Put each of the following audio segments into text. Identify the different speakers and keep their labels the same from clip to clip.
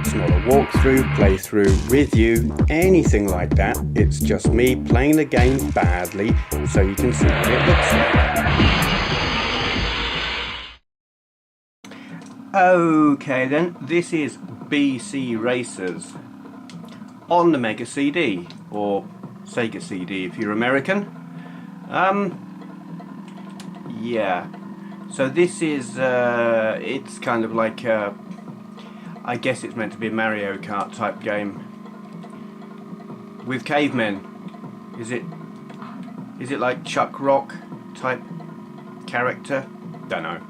Speaker 1: It's not a walkthrough, playthrough, review, anything like that. It's just me playing the game badly so you can see what it looks like. Okay then, this is BC Racers on the Mega CD, or Sega CD if you're American. Yeah, so this is, it's kind of like, I guess it's meant to be a Mario Kart type game with cavemen. Is it like Chuck Rock type character? Don't know.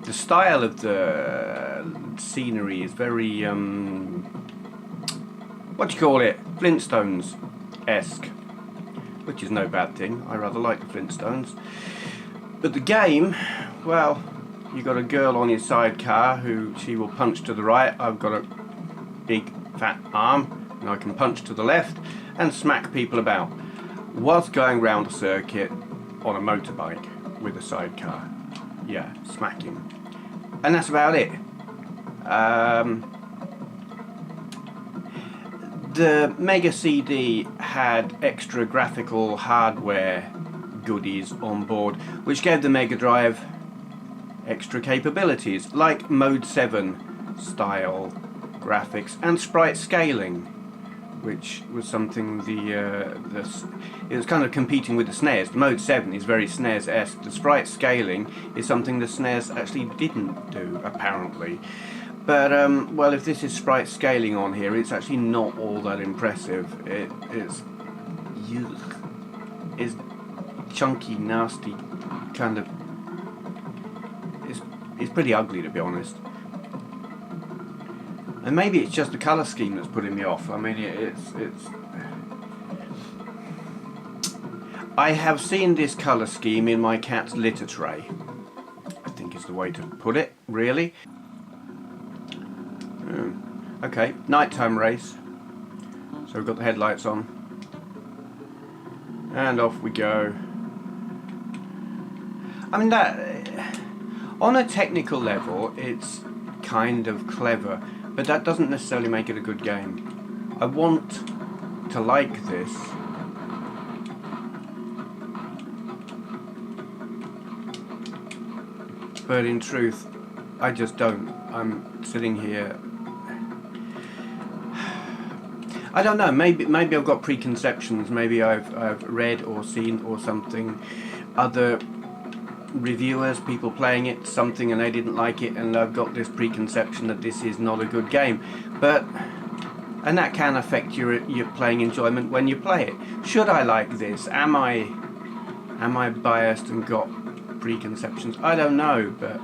Speaker 1: The style of the scenery is very, what do you call it? Flintstones-esque, which is no bad thing. I rather like the Flintstones. But the game, well, you got a girl on your sidecar who she will punch to the right. I've got a big fat arm and I can punch to the left and smack people about whilst going round a circuit on a motorbike with a sidecar. Yeah, smacking. And that's about it. The Mega CD had extra graphical hardware goodies on board, which gave the Mega Drive extra capabilities, like Mode 7 style graphics and sprite scaling, which was something it was kind of competing with the SNES. Mode 7 is very SNES-esque. The sprite scaling is something the SNES actually didn't do, apparently. But, well, if this is sprite scaling on here, it's actually not all that impressive. It's chunky, nasty, kind of... It's pretty ugly, to be honest. And maybe it's just the colour scheme that's putting me off. I mean, it's... I have seen this colour scheme in my cat's litter tray, I think is the way to put it, really. Okay, nighttime race. So we've got the headlights on. And off we go. I mean, that... on a technical level, it's kind of clever, but that doesn't necessarily make it a good game. I want to like this. But in truth, I just don't. I'm sitting here... I don't know, maybe I've got preconceptions, maybe I've read or seen or something, other reviewers, people playing it, something, and they didn't like it, and I've got this preconception that this is not a good game. And that can affect your playing enjoyment when you play it. Should I like this? Am I biased and got preconceptions? I don't know, but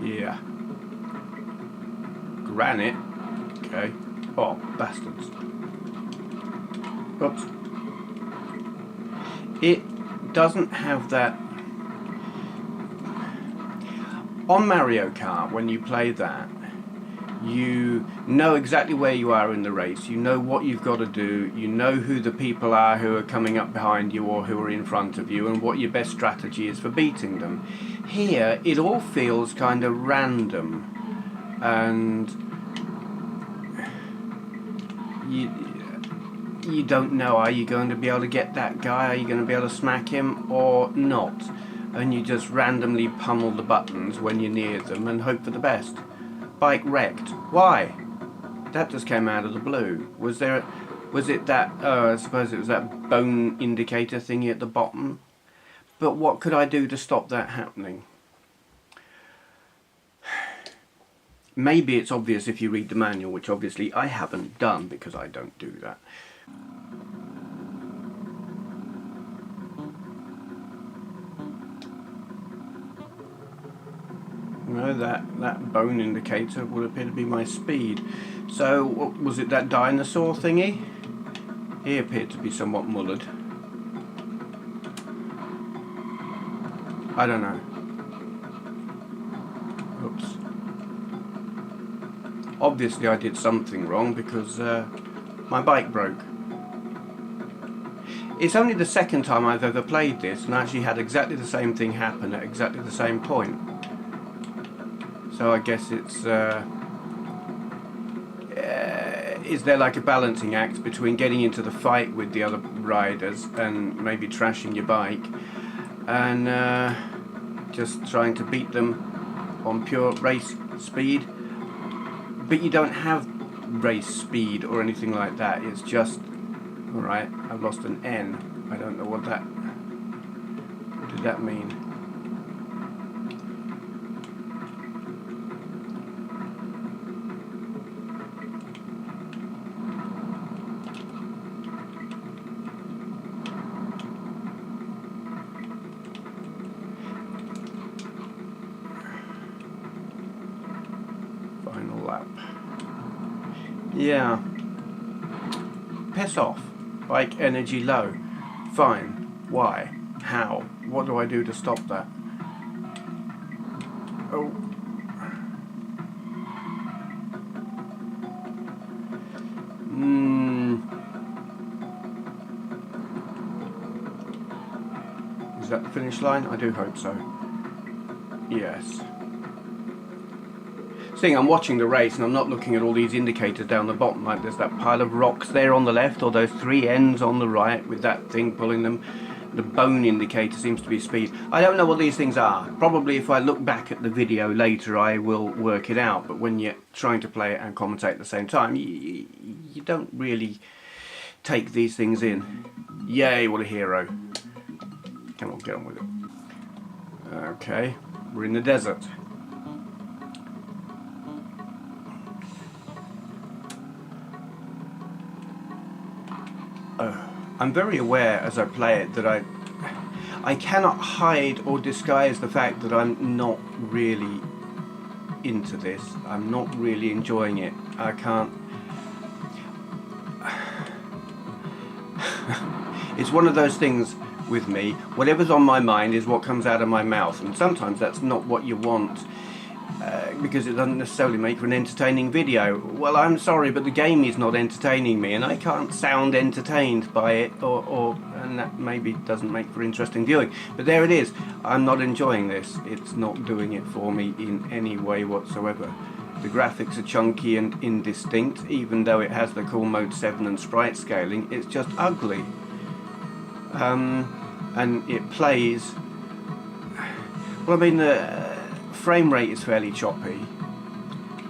Speaker 1: yeah. Granite. Okay. Oh, bastards. Oops. It doesn't have that... On Mario Kart, when you play that, you know exactly where you are in the race, you know what you've got to do, you know who the people are who are coming up behind you or who are in front of you, and what your best strategy is for beating them. Here, it all feels kind of random, and you don't know, are you going to be able to get that guy, are you going to be able to smack him or not? And you just randomly pummel the buttons when you're near them and hope for the best. Bike wrecked. Why? That just came out of the blue. Was it that, I suppose it was that bone indicator thingy at the bottom? But what could I do to stop that happening? Maybe it's obvious if you read the manual, which obviously I haven't done because I don't do that. No, that bone indicator would appear to be my speed. So, what was it, that dinosaur thingy? He appeared to be somewhat mullered. I don't know. Oops. Obviously I did something wrong because my bike broke. It's only the second time I've ever played this and I actually had exactly the same thing happen at exactly the same point. So I guess it's is there like a balancing act between getting into the fight with the other riders and maybe trashing your bike and just trying to beat them on pure race speed? But you don't have race speed or anything like that. It's just, alright, I've lost an N. I don't know what did that mean? Final lap. Yeah. Piss off. Bike energy low. Fine. Why? How? What do I do to stop that? Oh. Is that the finish line? I do hope so. Yes. Seeing I'm watching the race and I'm not looking at all these indicators down the bottom, like there's that pile of rocks there on the left or those 3 ends on the right with that thing pulling them. The bone indicator seems to be speed. I don't know what these things are. Probably if I look back at the video later I will work it out, but when you're trying to play it and commentate at the same time, you don't really take these things in. Yay, what a hero. Come on, get on with it. Okay, we're in the desert. I'm very aware as I play it that I cannot hide or disguise the fact that I'm not really into this. I'm not really enjoying it. I can't. It's one of those things with me. Whatever's on my mind is what comes out of my mouth, and sometimes that's not what you want. Because it doesn't necessarily make for an entertaining video. Well, I'm sorry, but the game is not entertaining me, and I can't sound entertained by it, and that maybe doesn't make for interesting viewing. But there it is. I'm not enjoying this. It's not doing it for me in any way whatsoever. The graphics are chunky and indistinct, even though it has the cool Mode 7 and sprite scaling. It's just ugly. And it plays... Well, I mean, the frame rate is fairly choppy.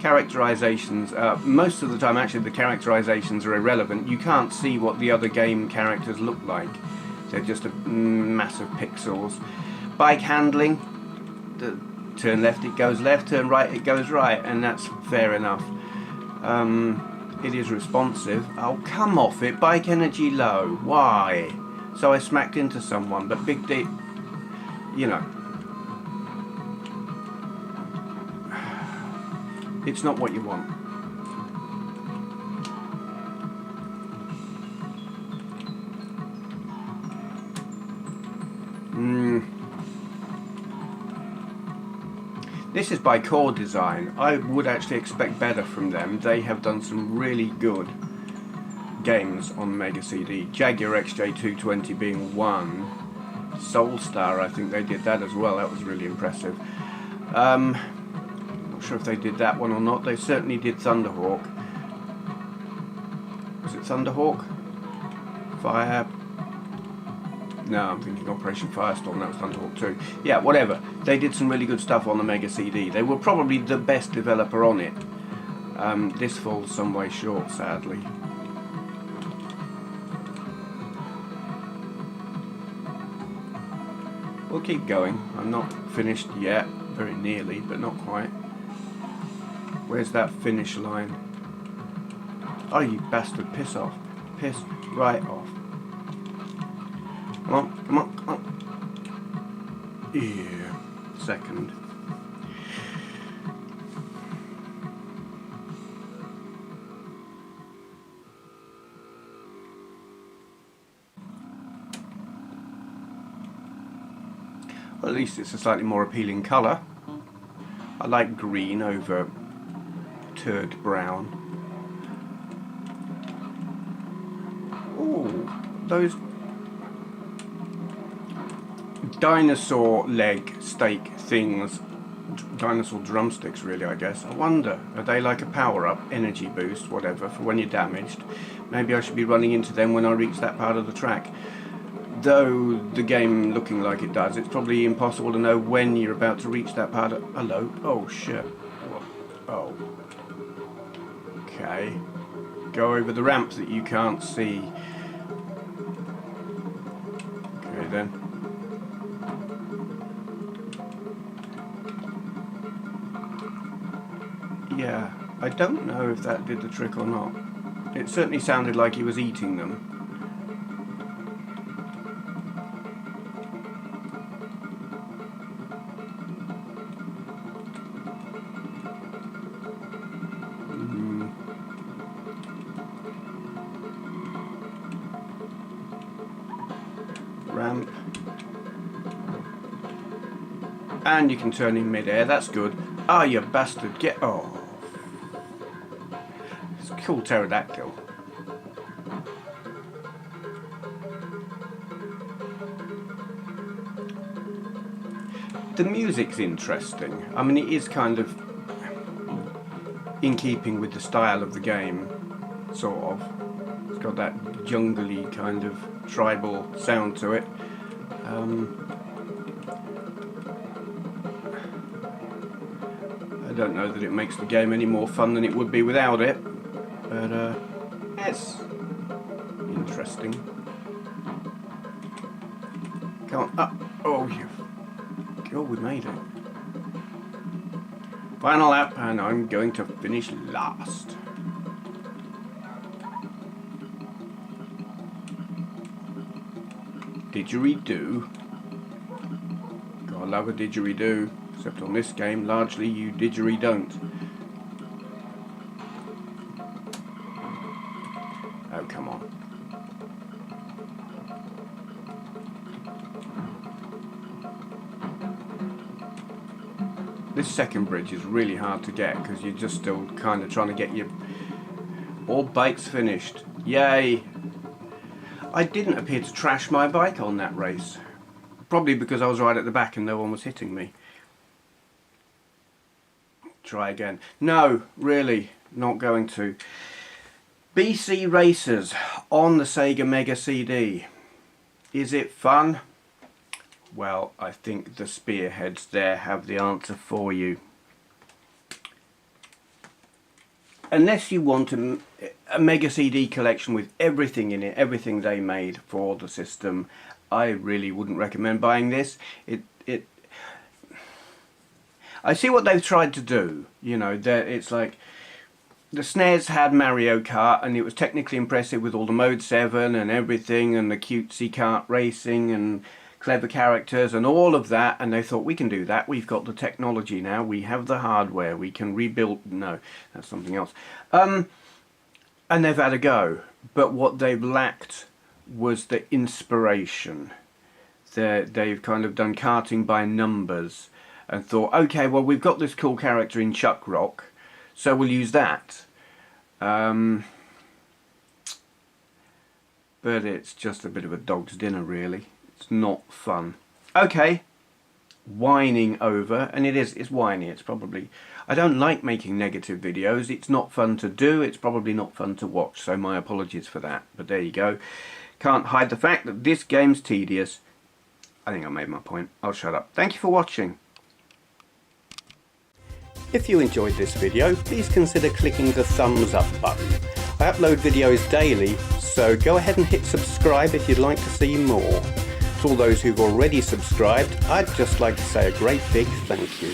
Speaker 1: Characterizations, most of the time actually the characterizations are irrelevant. You can't see what the other game characters look like. They're just a mass of pixels. Bike handling, turn left it goes left, turn right it goes right, and that's fair enough. It is responsive. Oh, come off it, bike energy low. Why? So I smacked into someone, but big D, you know. It's not what you want. This is by Core Design. I would actually expect better from them. They have done some really good games on Mega CD. Jaguar XJ220 being one. Soulstar, I think they did that as well. That was really impressive. Not sure if they did that one or not. They certainly did Thunderhawk. Was it Thunderhawk? Fire... No, I'm thinking Operation Firestorm. That was Thunderhawk 2. Yeah, whatever. They did some really good stuff on the Mega CD. They were probably the best developer on it. This falls some way short, sadly. We'll keep going. I'm not finished yet. Very nearly, but not quite. Where's that finish line? Oh, you bastard, piss off. Piss right off. Come on, come on, come on. Yeah. Second. Well, at least it's a slightly more appealing colour. I like green over turd brown. Ooh, those dinosaur leg steak things dinosaur drumsticks, really, I guess. I wonder, are they like a power-up, energy boost, whatever, for when you're damaged? Maybe I should be running into them when I reach that part of the track. Though the game looking like it does, it's probably impossible to know when you're about to reach that part of... Hello? Oh, shit. Oh. Okay. Go over the ramp that you can't see. Okay, then. Yeah, I don't know if that did the trick or not. It certainly sounded like he was eating them. Ramp. And you can turn in mid-air, that's good. Ah, you bastard, get off. It's a cool pterodactyl. The music's interesting. I mean, it is kind of in keeping with the style of the game, sort of. It's got that jungly kind of tribal sound to it. I don't know that it makes the game any more fun than it would be without it, but it's interesting. Come on, up! Oh, we made it. Final lap, and I'm going to finish last. Didgeridoo. Gotta love a didgeridoo. Except on this game, largely you didgeridoo-don't. Oh, come on. This second bridge is really hard to get because you're just still kind of trying to get your... All bikes finished. Yay! I didn't appear to trash my bike on that race. Probably because I was right at the back and no one was hitting me. Try again. No, really, not going to. BC Racers on the Sega Mega CD. Is it fun? Well, I think the spearheads there have the answer for you. Unless you want a Mega CD collection with everything in it, everything they made for the system, I really wouldn't recommend buying this. I see what they've tried to do. You know, it's like the SNES had Mario Kart, and it was technically impressive with all the Mode 7 and everything, and the cutesy kart racing and clever characters and all of that, and they thought, we can do that, we've got the technology now, we have the hardware, we can rebuild... No, that's something else. And they've had a go, but what they've lacked was the inspiration. They've kind of done karting by numbers and thought, okay, well, we've got this cool character in Chuck Rock, so we'll use that. But it's just a bit of a dog's dinner, really. It's not fun. Okay, whining over, and it's whiny, it's probably... I don't like making negative videos, it's not fun to do, it's probably not fun to watch, so my apologies for that, but there you go. Can't hide the fact that this game's tedious. I think I made my point, I'll shut up. Thank you for watching. If you enjoyed this video, please consider clicking the thumbs up button. I upload videos daily, so go ahead and hit subscribe if you'd like to see more. To all those who've already subscribed, I'd just like to say a great big thank you.